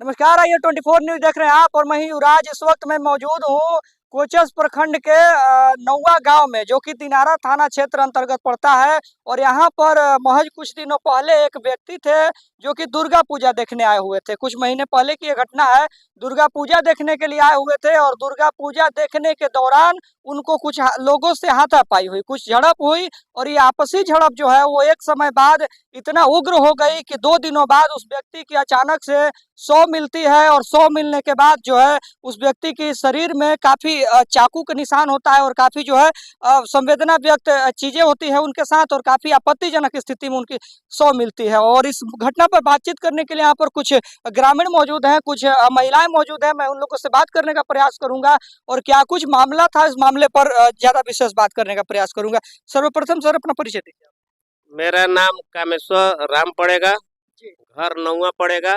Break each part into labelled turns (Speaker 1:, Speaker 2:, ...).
Speaker 1: नमस्कार, आइए 24 न्यूज देख रहे हैं आप और मैं ही युवराज। इस वक्त मैं मौजूद हूँ कोचस प्रखंड के नौवा गांव में, जो कि दिनारा थाना क्षेत्र अंतर्गत पड़ता है। और यहाँ पर महज कुछ दिनों पहले एक व्यक्ति थे जो कि दुर्गा पूजा देखने आए हुए थे। कुछ महीने पहले की ये घटना है। दुर्गा पूजा देखने के लिए आए हुए थे और दुर्गा पूजा देखने के दौरान उनको कुछ लोगों से हाथापाई हुई, कुछ झड़प हुई। और ये आपसी झड़प जो है वो एक समय बाद इतना उग्र हो गई कि 2 दिनों बाद उस व्यक्ति की अचानक से 100 मिलती है। और 100 मिलने के बाद जो है उस व्यक्ति की शरीर में काफी चाकू का निशान होता है और काफी जो है संवेदना व्यक्त चीजें होती है उनके साथ, और काफी आपत्तिजनक स्थिति में उनकी 100 मिलती है। और इस घटना पर बातचीत करने के लिए यहाँ पर कुछ ग्रामीण मौजूद हैं, कुछ महिलाएं मौजूद हैं। मैं उन लोगों से बात करने का प्रयास करूंगा और क्या कुछ मामला था इस मामले पर ज्यादा विशेष बात करने का प्रयास करूंगा। सर्वप्रथम सर अपना परिचय दीजिए।
Speaker 2: मेरा नाम कामेश्वर राम पड़ेगा, घर नौवा पड़ेगा।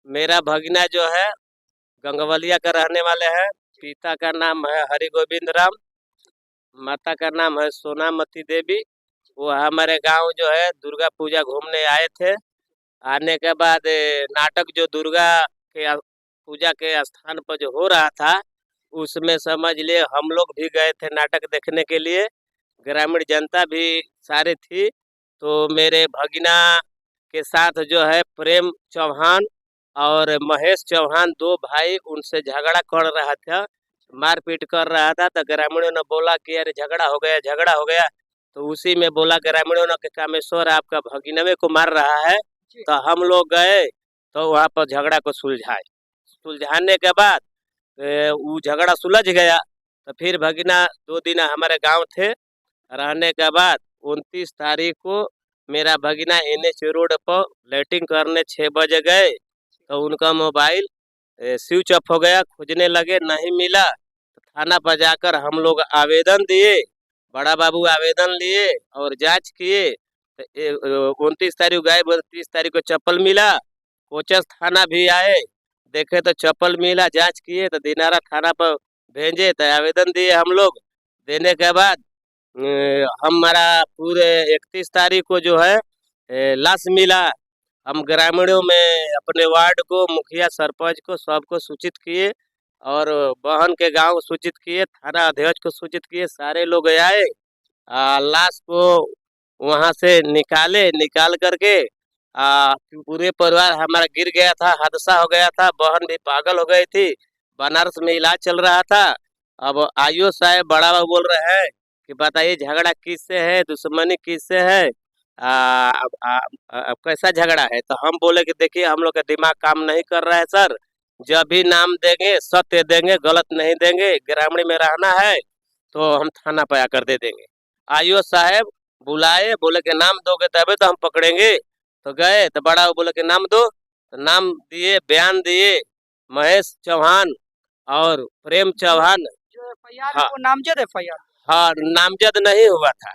Speaker 2: मेरा भगीना जो है गंगवलिया का रहने वाले है। पिता का नाम है हरि गोविंद राम, माता का नाम है सोनामती देवी। वो हमारे गांव जो है दुर्गा पूजा घूमने आए थे। आने के बाद नाटक जो दुर्गा के पूजा के स्थान पर जो हो रहा था, उसमें समझ लिए हम लोग भी गए थे नाटक देखने के लिए। ग्रामीण जनता भी सारी थी। तो मेरे भगीना के साथ जो है प्रेम चौहान और महेश चौहान, 2 भाई, उनसे झगड़ा कर रहा था, मारपीट कर रहा था। तो ग्रामीणों ने बोला कि अरे झगड़ा हो गया, झगड़ा हो गया। तो उसी में बोला ग्रामीणों ने कि कामेश्वर आपका भगीनवे को मार रहा है। तो हम लोग गए तो वहाँ पर झगड़ा को सुलझाने के बाद वो झगड़ा सुलझ गया। तो फिर भगीना 2 दिन हमारे गांव थे। रहने के बाद 29 तारीख को मेरा भगीना NH रोड पर लाइटिंग करने 6 बजे गए तो उनका मोबाइल स्विच ऑफ हो गया। खोजने लगे, नहीं मिला। तो थाना पर जाकर हम लोग आवेदन दिए, बड़ा बाबू आवेदन लिए और जांच किए। तो 29 तारीख गए, 29 तारीख को चप्पल मिला। कोचस थाना भी आए, देखे तो चप्पल मिला। जांच किए तो दिनारा थाना पर भेजे तो आवेदन दिए हम लोग। देने के बाद हमारा पूरे 31 तारीख को जो है लाश मिला। हम ग्रामीणों में अपने वार्ड को, मुखिया, सरपंच को, सबको सूचित किए और बहन के गांव सूचित किए, थाना अध्यक्ष को सूचित किए। सारे लोग आए, लाश को वहां से निकाल करके पूरे परिवार हमारा गिर गया था, हादसा हो गया था। बहन भी पागल हो गई थी, बनारस में इलाज चल रहा था। अब आयो साहब बड़ा बाबू बोल रहे हैं कि बताइए झगड़ा किससे है, दुश्मनी किससे है, अब कैसा झगड़ा है। तो हम बोले कि देखिए हम लोग का दिमाग काम नहीं कर रहा है सर। जब भी नाम देंगे सत्य देंगे, गलत नहीं देंगे। ग्रामीण में रहना है तो हम थाना पे आकर दे देंगे। आयो साहब बुलाए, बोले कि नाम दोगे तभी तो हम पकड़ेंगे। तो गए तो बड़ा बोले कि नाम दो, तो नाम दिए, बयान दिए। महेश चौहान और प्रेम चौहान।
Speaker 1: हाँ, वो नामजद FIR।
Speaker 2: हाँ, नामजद नहीं हुआ था।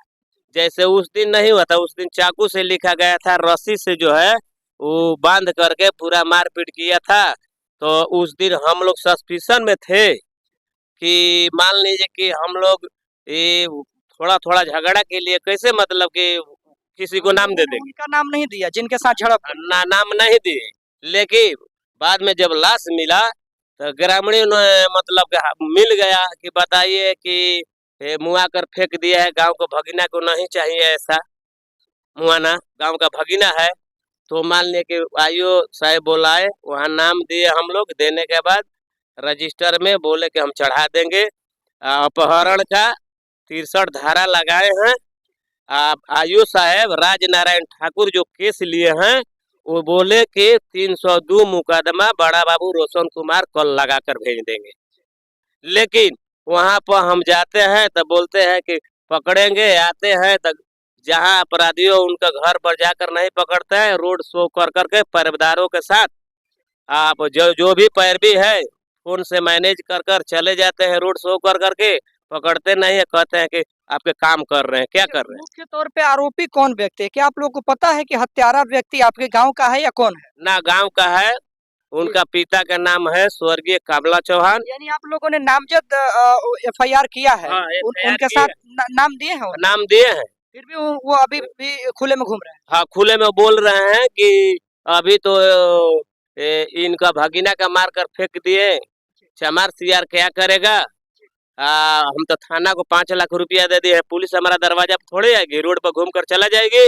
Speaker 2: जैसे उस दिन नहीं हुआ था, उस दिन चाकू से लिखा गया था, रस्सी से जो है वो बांध करके पूरा मारपीट किया था। तो उस दिन हम लोग सस्पिशन में थे कि मान लीजिए कि हम लोग ये थोड़ा थोड़ा झगड़ा के लिए कैसे, मतलब कि किसी को नाम दे देंगे।
Speaker 1: उनका नाम नहीं दिया जिनके साथ झड़प
Speaker 2: नाम नहीं दिए। लेकिन बाद में जब लाश मिला तो ग्रामीणों ने मतलब मिल गया कि बताइए कि मुआ कर फेंक दिया है, गांव को भगीना को नहीं चाहिए ऐसा मुआना, गांव का भगीना है। तो मान लिया कि आयो साहब बोलाए, वहाँ नाम दिए हम लोग। देने के बाद रजिस्टर में बोले कि हम चढ़ा देंगे। अपहरण का 63 धारा लगाए हैं। आयु साहब राजनारायण ठाकुर जो केस लिए हैं, वो बोले कि 302 मुकदमा बड़ा बाबू रोशन कुमार कल लगा कर भेज देंगे। लेकिन वहाँ पर हम जाते हैं तो बोलते हैं कि पकड़ेंगे, आते हैं तो जहाँ अपराधियों उनका घर पर जाकर नहीं पकड़ते हैं, रोड शो कर करके पैरदारों के साथ आप जो भी पैरवी है फोन से मैनेज कर कर चले जाते हैं, रोड शो कर करके पकड़ते नहीं है। कहते हैं कि आपके काम कर रहे हैं, क्या कर रहे हैं।
Speaker 1: मुख्य तौर पे आरोपी कौन व्यक्ति है? क्या आप लोगों को पता है कि हत्यारा व्यक्ति आपके गांव का है या कौन है?
Speaker 2: ना गांव का है, उनका पिता का नाम है स्वर्गीय काबला चौहान।
Speaker 1: यानी आप लोगों ने नामजद FIR किया है?
Speaker 2: हाँ,
Speaker 1: उनके साथ नाम दिए हैं?
Speaker 2: नाम दिए हैं,
Speaker 1: फिर भी वो अभी भी खुले में घूम रहे हैं?
Speaker 2: हाँ खुले में बोल रहे हैं कि अभी तो इनका भगीना का मार कर फेंक दिए। चमार सीआर क्या करेगा? हम तो थाना को 5 लाख रुपया दे दिए, पुलिस हमारा दरवाजा पे थोड़ी आएगी, रोड पर घूम कर चला जाएगी।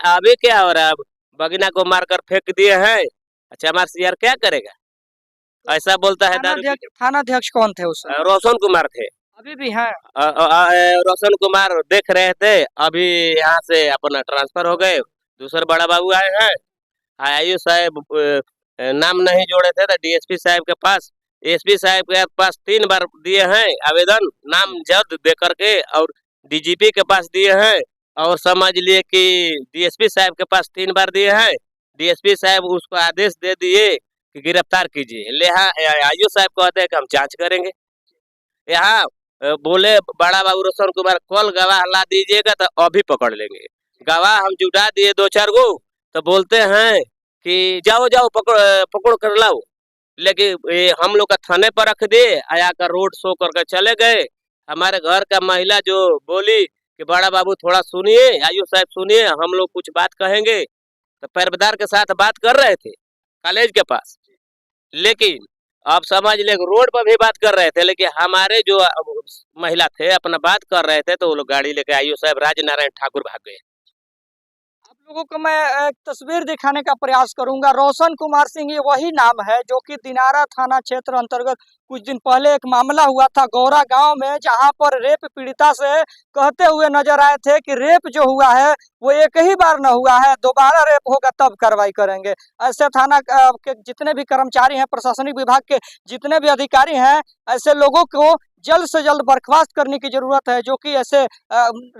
Speaker 2: अभी क्या हो रहा है? अब भगीना को मार कर फेंक दिए हैं, चमार सीआर क्या करेगा? ऐसा बोलता है दारू पी के।
Speaker 1: थानाध्यक्ष कौन थे उस समय?
Speaker 2: रोशन कुमार थे।
Speaker 1: अभी भी हैं?
Speaker 2: रोशन कुमार देख रहे थे, अभी यहाँ से अपना ट्रांसफर हो गए, दूसरे बड़ा बाबू आए हैं। आयु साहब नाम नहीं जोड़े थे तो डीएसपी साहब के पास, एसपी साहब के पास 3 बार दिए हैं आवेदन, नाम जब्त दे करके, और डीजीपी के पास दिए हैं, और समझ लिए कि डीएसपी साहब के पास 3 बार दिए हैं। डीएसपी साहब उसको आदेश दे दिए कि गिरफ्तार कीजिए। आयु साहब कहते हैं कि हम जांच करेंगे। यहाँ बोले बड़ा बाबू रोशन कुमार, कल गवाह ला दीजिएगा तो अभी पकड़ लेंगे। गवाह हम जुटा दिए 2-4 गो, तो बोलते हैं कि जाओ जाओ पकड़ कर लाओ। लेकिन हम लोग का थाने पर रख दिए, आकर रोड शो करके चले गए। हमारे घर का महिला जो बोली कि बड़ा बाबू थोड़ा सुनिए, आयु साहब सुनिए, हम लोग कुछ बात कहेंगे, तो पैरदार के साथ बात कर रहे थे कॉलेज के पास। लेकिन आप समझ ले, रोड पर भी बात कर रहे थे, लेकिन हमारे जो महिला थे अपना बात कर रहे थे, तो वो लोग गाड़ी लेके आयु साहब राजनारायण ठाकुर भाग गए।
Speaker 1: आप लोगों को मैं एक तस्वीर दिखाने का प्रयास करूंगा। रोशन कुमार सिंह ये वही नाम है जो कि दिनारा थाना क्षेत्र अंतर्गत कुछ दिन पहले एक मामला हुआ था गौरा गांव में, जहां पर रेप पीड़िता से कहते हुए नजर आए थे कि रेप जो हुआ है वो एक ही बार न हुआ है, दोबारा रेप होगा तब कार्रवाई करेंगे। ऐसे थाना के जितने भी कर्मचारी हैं, प्रशासनिक विभाग के जितने भी अधिकारी हैं, ऐसे लोगों को जल्द से जल्द बर्खास्त करने की जरूरत है, जो कि ऐसे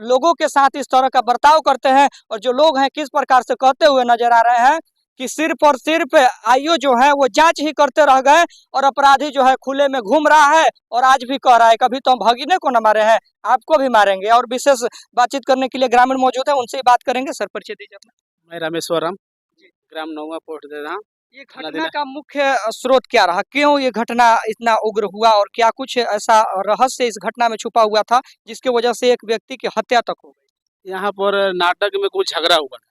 Speaker 1: लोगों के साथ इस तरह का बर्ताव करते हैं। और जो लोग हैं किस प्रकार से कहते हुए नजर आ रहे हैं कि सिर्फ और सिर्फ आईओ जो है वो जांच ही करते रह गए, और अपराधी जो है खुले में घूम रहा है, और आज भी कह रहा है कभी तो हम भगीने को न मारे हैं, आपको भी मारेंगे। और विशेष बातचीत करने के लिए ग्रामीण मौजूद है, उनसे ही बात करेंगे। सर, परिचय दीजिए अपना।
Speaker 3: मैं रामेश्वर राम, ग्राम नौवा पोस्ट दे रहा।
Speaker 1: ये घटना का मुख्य स्रोत क्या रहा? क्यों ये घटना इतना उग्र हुआ, और क्या कुछ ऐसा रहस्य इस घटना में छुपा हुआ था जिसकी वजह से एक व्यक्ति की हत्या तक हो गई?
Speaker 3: यहाँ पर नाटक में कुछ झगड़ा हुआ था।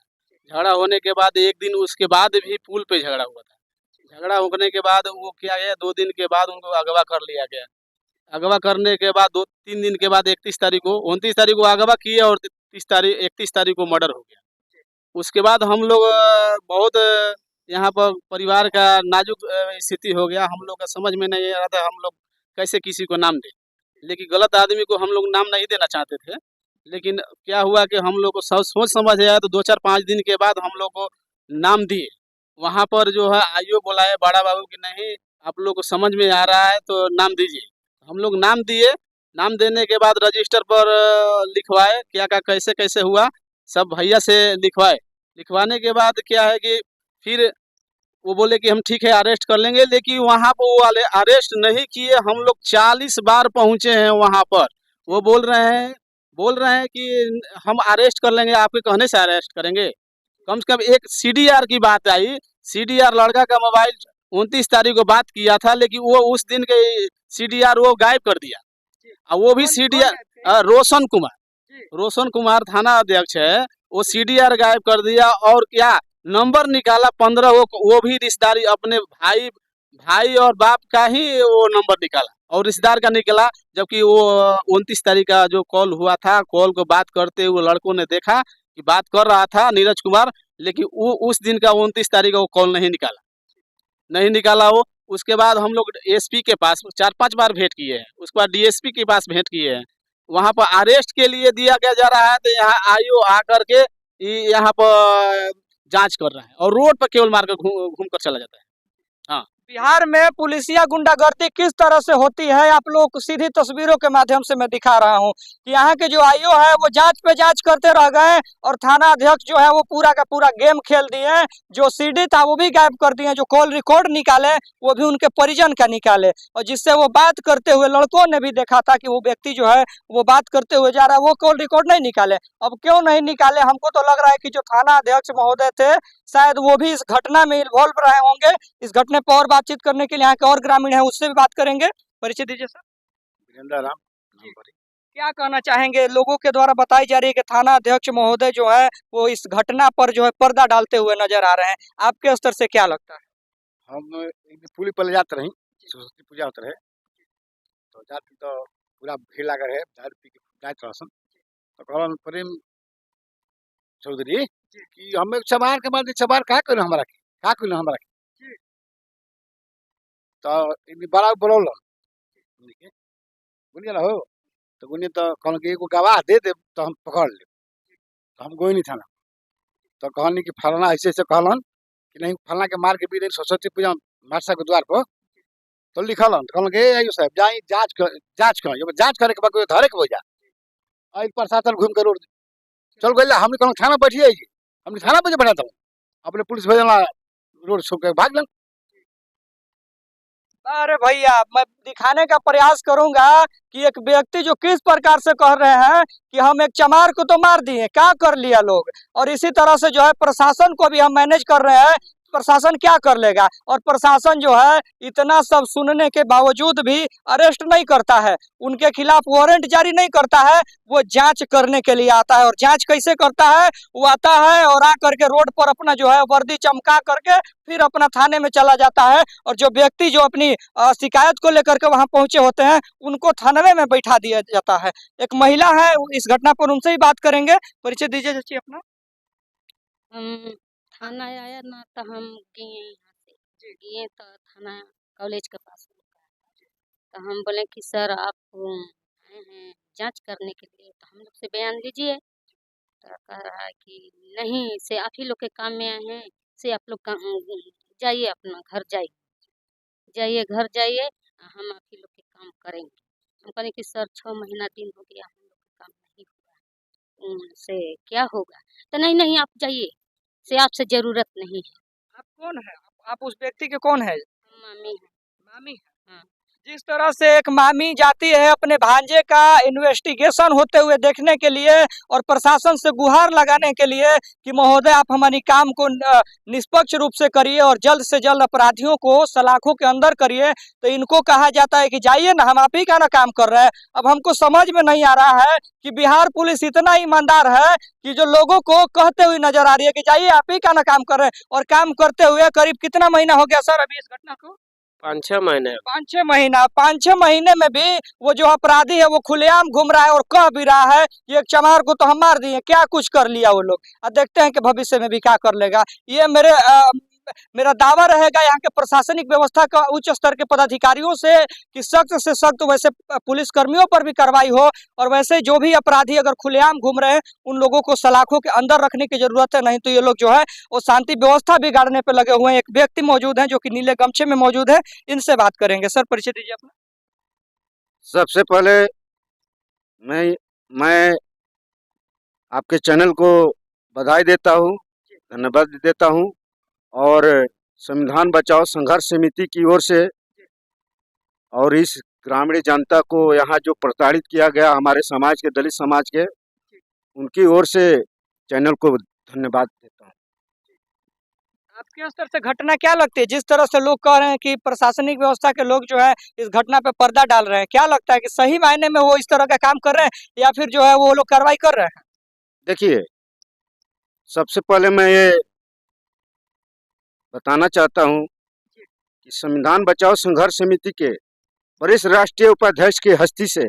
Speaker 3: झगड़ा होने के बाद एक दिन उसके बाद भी पुल पे झगड़ा हुआ था। झगड़ा होने के बाद वो क्या है, 2 दिन के बाद उनको अगवा कर लिया गया। अगवा करने के बाद 2-3 दिन के बाद 31 तारीख को 29 तारीख को अगवा किए, और 31 तारीख को मर्डर हो गया। उसके बाद हम लोग बहुत यहाँ पर परिवार का नाजुक स्थिति हो गया। हम लोग का समझ में नहीं आ रहा था हम लोग कैसे किसी को नाम दें, लेकिन गलत आदमी को हम लोग नाम नहीं देना चाहते थे। लेकिन क्या हुआ कि हम लोग को सोच समझ आया, तो 2-4-5 दिन के बाद हम लोग को नाम दिए। वहाँ पर जो है आईओ बुलाए बड़ा बाबू की, नहीं आप लोग को समझ में आ रहा है तो नाम दीजिए। हम लोग नाम दिए। नाम देने के बाद रजिस्टर पर लिखवाए, क्या क्या कैसे कैसे हुआ सब भैया से लिखवाए। लिखवाने के बाद क्या है कि फिर वो बोले कि हम ठीक है अरेस्ट कर लेंगे, लेकिन वहाँ पर वो वाले अरेस्ट नहीं किए। हम लोग 40 बार पहुँचे हैं वहाँ पर। वो बोल रहे हैं कि हम अरेस्ट कर लेंगे, आपके कहने से अरेस्ट करेंगे। कम से कम एक सीडीआर की बात आई। सीडीआर लड़का का मोबाइल 29 तारीख को बात किया था, लेकिन वो उस दिन के सीडीआर वो गायब कर दिया। और वो भी सीडीआर रोशन कुमार थाना अध्यक्ष है, वो सीडीआर गायब कर दिया। और क्या नंबर निकाला 15, वो भी रिश्तेदारी अपने भाई और बाप का ही वो नंबर निकाला, और रिश्तेदार का निकला। जबकि वो 29 तारीख का जो कॉल हुआ था, कॉल को बात करते हुए लड़कों ने देखा कि बात कर रहा था नीरज कुमार, लेकिन वो उस दिन का 29 तारीख का वो कॉल नहीं निकाला वो। उसके बाद हम लोग एसपी के पास 4-5 बार भेंट किए हैं, उसके बाद डीएसपी के पास भेंट किए हैं। वहाँ पर अरेस्ट के लिए दिया गया जा रहा है, तो यहाँ आईओ आकर के यहाँ पर जांच कर रहा है, और रोड पर केवल मारकर घूम कर चला जाता है। हाँ,
Speaker 1: बिहार में पुलिसिया गुंडागर्दी किस तरह से होती है, आप लोग को सीधी तस्वीरों के माध्यम से मैं दिखा रहा हूं कि यहाँ के जो आईओ है वो जांच पे जांच करते रह गए, और थाना अध्यक्ष जो है वो पूरा का पूरा गेम खेल दिए। जो सीडी था वो भी गायब कर दिए, जो कॉल रिकॉर्ड निकाले वो भी उनके परिजन का निकाले, और जिससे वो बात करते हुए लड़कों ने भी देखा था कि वो व्यक्ति जो है वो बात करते हुए जा रहा है, वो कॉल रिकॉर्ड नहीं निकाले। अब क्यों नहीं निकाले? हमको तो लग रहा है कि जो थाना अध्यक्ष महोदय थे शायद वो भी इस घटना में इन्वॉल्व रहे होंगे। इस घटना पर और बातचीत करने के लिए यहाँ के और ग्रामीण हैं, उससे भी बात करेंगे। परिचय दीजिए सर।
Speaker 3: वीरेंद्र राम।
Speaker 1: क्या कहना चाहेंगे? लोगों के द्वारा बताई जा रही है कि थाना अध्यक्ष महोदय जो है वो इस घटना पर जो है पर्दा डालते हुए नजर आ रहे हैं, आपके स्तर से क्या लगता है?
Speaker 4: हम एक दिन पुली पर ले जाते रही, सरस्वती पूजा होते रहे, तो जाते तो पूरा भीड़ लगा रहे, दारू पी के जाए थोड़ा सा, तो कहलन प्रेम चौधरी कि हमें चमार के बाद चमार का कइल हमरा के, का कइल हमरा के, तो एक दिन बड़ा बोलल, बुझिए ना हो, तो गुनी तो कहलन कि एगो गवाह दे दे तो हम पकड़ ले, तो हम गई नहीं थाना, तो कहनी कि फलाना ऐसे ऐसे कहलन कि नहीं फलाना के मार के भी दिन सरस्वती पूजा मारसा के द्वार पर, तो लिखलन तो कहलन कि आइयो साहब जाई जांच करे के बाद कोई धरे के हो जा, आई प्रशासन घूम के रोड चल गइला, हमने कहलन थाना बैठिए जी, हमने थाना पे बैठा था, अपने पुलिस भेजला रोड छोड़ के भाग गए।
Speaker 1: अरे भैया, मैं दिखाने का प्रयास करूंगा कि एक व्यक्ति जो किस प्रकार से कह रहे हैं कि हम एक चमार को तो मार दिए, क्या कर लिया लोग, और इसी तरह से जो है प्रशासन को भी हम मैनेज कर रहे हैं, प्रशासन क्या कर लेगा, और प्रशासन जो है इतना सब सुनने के बावजूद भी अरेस्ट नहीं करता है, उनके खिलाफ वारंट जारी नहीं करता है, वो जांच करने के लिए आता है। और जांच कैसे करता है, वो आता है और आ करके रोड पर अपना जो है वर्दी चमका करके फिर अपना थाने में चला जाता है, और जो व्यक्ति जो अपनी शिकायत को लेकर के वहां पहुंचे होते हैं उनको थाने में बैठा दिया जाता है। एक महिला है इस घटना पर, उनसे ही बात करेंगे। परिचय दीजिए चाची अपना।
Speaker 5: हम थाना आया ना तो हम गए यहाँ से गए तो थाना कॉलेज के पास तो हम बोले कि सर आप आए हैं जांच करने के लिए, तो हम लोग से बयान लीजिए, तो कह रहा है कि नहीं से आप ही लोग के काम में आए हैं, से आप लोग जाइए अपना घर जाइए घर जाइए, हम आप ही लोग के काम करेंगे। हम कहें कि सर 6 महीना दिन हो गया हम लोग का काम नहीं हुआ, से क्या होगा, तो नहीं आप जाइए, से आपसे जरूरत नहीं है।
Speaker 1: आप कौन है, आप उस व्यक्ति के कौन है?
Speaker 5: मामी है।
Speaker 1: मामी है।
Speaker 5: हाँ।
Speaker 1: जिस तरह से एक मामी जाती है अपने भांजे का इन्वेस्टिगेशन होते हुए देखने के लिए और प्रशासन से गुहार लगाने के लिए कि महोदय आप हमारी काम को निष्पक्ष रूप से करिए और जल्द से जल्द अपराधियों को सलाखों के अंदर करिए, तो इनको कहा जाता है कि जाइए ना, हम आप ही का ना काम कर रहे हैं। अब हमको समझ में नहीं आ रहा है कि बिहार पुलिस इतना ईमानदार है कि जो लोगों को कहते हुए नजर आ रही है कि जाइए आप ही का ना काम कर रहे हैं, और काम करते हुए करीब कितना महीना हो गया सर अभी इस घटना को?
Speaker 2: 5-6 महीने।
Speaker 1: 5-6 महीने में भी वो जो अपराधी है वो खुलेआम घूम रहा है और कह भी रहा है कि एक चमार को तो हम मार दिए, क्या कुछ कर लिया वो लोग। अब देखते हैं कि भविष्य में भी क्या कर लेगा। ये मेरा दावा रहेगा यहाँ के प्रशासनिक व्यवस्था का उच्च स्तर के पदाधिकारियों से कि सख्त से सख्त वैसे पुलिस कर्मियों पर भी कार्रवाई हो, और वैसे जो भी अपराधी अगर खुलेआम घूम रहे हैं उन लोगों को सलाखों के अंदर रखने की जरूरत है, नहीं तो ये लोग जो है वो शांति व्यवस्था बिगाड़ने पे लगे हुए हैं। एक व्यक्ति मौजूद है जो कि नीले गमछे में मौजूद है, इनसे बात करेंगे। सर परिचय दीजिए अपना।
Speaker 4: सबसे पहले मैं आपके चैनल को बधाई देता हूँ, धन्यवाद देता हूँ, और संविधान बचाओ संघर्ष समिति की ओर से और इस ग्रामीण जनता को यहाँ जो प्रताड़ित किया गया हमारे समाज के, दलित समाज के, उनकी ओर से चैनल को धन्यवाद देता हूँ।
Speaker 1: आपके स्तर से घटना क्या लगती है, जिस तरह से लोग कह रहे हैं कि प्रशासनिक व्यवस्था के लोग जो है इस घटना पे पर्दा डाल रहे हैं, क्या लगता है कि सही मायने में वो इस तरह का काम कर रहे हैं या फिर जो है वो लोग कार्रवाई कर रहे हैं?
Speaker 4: देखिए, सबसे पहले मैं ये बताना चाहता हूँ कि संविधान बचाओ संघर्ष समिति के वरिष्ठ राष्ट्रीय उपाध्यक्ष की हस्ती से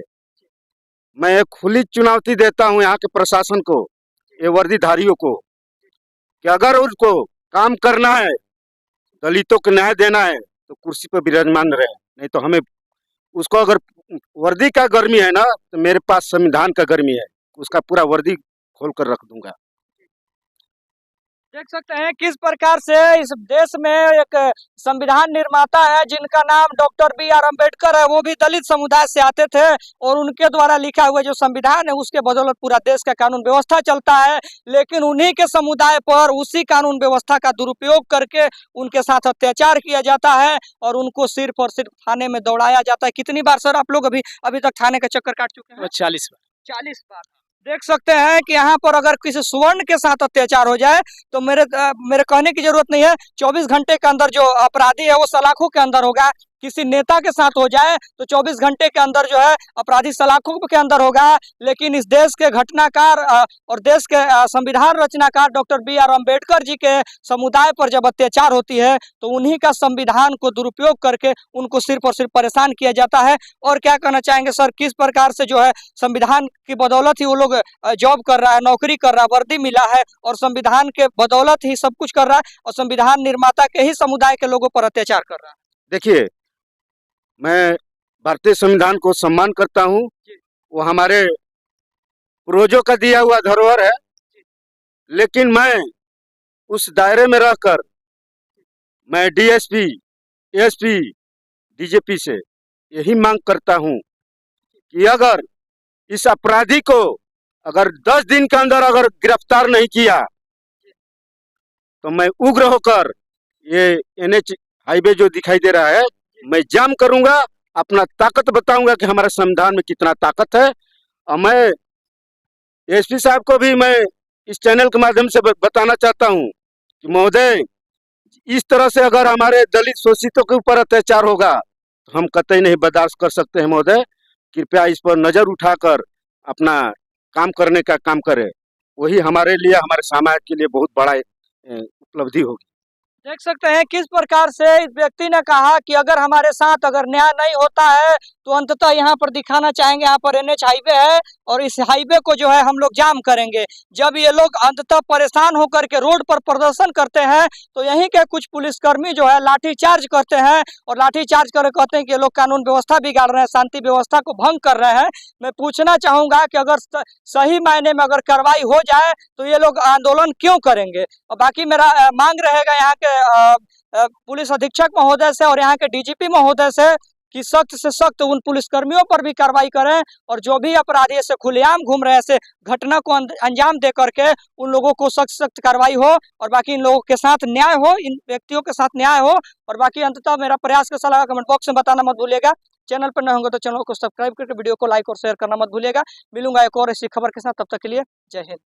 Speaker 4: मैं एक खुली चुनौती देता हूँ यहाँ के प्रशासन को, ये वर्दीधारियों को, कि अगर उनको काम करना है, दलितों को न्याय देना है, तो कुर्सी पर विराजमान रहे, नहीं तो हमें उसको, अगर वर्दी का गर्मी है ना तो मेरे पास संविधान का गर्मी है, उसका पूरा वर्दी खोल कर रख दूंगा।
Speaker 1: देख सकते हैं किस प्रकार से इस देश में एक संविधान निर्माता है जिनका नाम डॉक्टर B.R. अम्बेडकर है, वो भी दलित समुदाय से आते थे, और उनके द्वारा लिखा हुआ जो संविधान है उसके बदौलत पूरा देश का कानून व्यवस्था चलता है। लेकिन उन्हीं के समुदाय पर उसी कानून व्यवस्था का दुरुपयोग करके उनके साथ अत्याचार किया जाता है और उनको सिर्फ और सिर्फ थाने में दौड़ाया जाता है। कितनी बार सर आप लोग अभी तक थाने का चक्कर काट चुके हैं?
Speaker 3: 40 बार।
Speaker 1: 40 बार। देख सकते हैं कि यहाँ पर अगर किसी स्वर्ण के साथ अत्याचार हो जाए तो मेरे कहने की जरूरत नहीं है, 24 घंटे के अंदर जो अपराधी है वो सलाखों के अंदर होगा। किसी नेता के साथ हो जाए तो 24 घंटे के अंदर जो है अपराधी सलाखों के अंदर होगा। लेकिन इस देश के घटनाकार और देश के संविधान रचनाकार doctor B are Ambedkar ji के समुदाय पर जब अत्याचार होती है तो उन्हीं का संविधान को दुरुपयोग करके उनको सिर्फ और सिर्फ परेशान किया जाता है। और क्या कहना चाहेंगे सर, किस प्रकार से जो है संविधान की बदौलत ही वो लोग जॉब कर रहा है, नौकरी कर रहा है, वर्दी मिला है और संविधान के बदौलत ही सब कुछ कर रहा है और संविधान निर्माता के ही समुदाय के लोगों पर अत्याचार कर रहा है?
Speaker 4: देखिए, मैं भारतीय संविधान को सम्मान करता हूँ। वो हमारे पूर्वजों का दिया हुआ धरोहर है, लेकिन मैं उस दायरे में रहकर मैं डीएसपी, एसपी, डीजीपी से यही मांग करता हूँ कि अगर इस अपराधी को अगर 10 दिन के अंदर अगर गिरफ्तार नहीं किया तो मैं उग्र होकर ये एनएच हाईवे जो दिखाई दे रहा है मैं जाम करूंगा, अपना ताकत बताऊंगा कि हमारे संविधान में कितना ताकत है। और मैं एसपी साहब को भी मैं इस चैनल के माध्यम से बताना चाहता हूं कि महोदय, इस तरह से अगर हमारे दलित शोषितों के ऊपर अत्याचार होगा तो हम कतई नहीं बर्दाश्त कर सकते हैं। महोदय, कृपया इस पर नजर उठाकर अपना काम करने का काम करें। वही हमारे लिए, हमारे समाज के लिए बहुत बड़ा उपलब्धि होगी।
Speaker 1: देख सकते हैं किस प्रकार से इस व्यक्ति ने कहा कि अगर हमारे साथ अगर न्याय नहीं होता है तो अंततः यहाँ पर दिखाना चाहेंगे, यहाँ पर एनएच हाईवे है और इस हाईवे को जो है हम लोग जाम करेंगे। जब ये लोग अंततः परेशान होकर के रोड पर प्रदर्शन करते हैं तो यहीं के कुछ पुलिसकर्मी जो है लाठीचार्ज करते हैं और लाठीचार्ज कर कहते हैं कि ये लोग कानून व्यवस्था बिगाड़ रहे हैं, शांति व्यवस्था को भंग कर रहे हैं। मैं पूछना चाहूँगा कि अगर सही मायने में अगर कार्रवाई हो जाए तो ये लोग आंदोलन क्यों करेंगे? और बाकी मेरा मांग रहेगा यहाँ के पुलिस अधीक्षक महोदय से और यहाँ के डीजीपी महोदय से कि सख्त से सख्त उन पुलिसकर्मियों पर भी कार्रवाई करें और जो भी अपराधी ऐसे खुलेआम घूम रहे हैं, ऐसे घटना को अंजाम दे करके उन लोगों को सख्त सख्त कार्रवाई हो और बाकी इन लोगों के साथ न्याय हो, इन व्यक्तियों के साथ न्याय हो। और बाकी अंततः मेरा प्रयास कैसा लगा कमेंट बॉक्स में बताना मत भूलिएगा। चैनल पर न होंगे तो चैनल को सब्सक्राइब करके वीडियो को लाइक और शेयर करना मत भूलिएगा। मिलूंगा एक और ऐसी खबर के साथ, तब तक के लिए जय हिंद।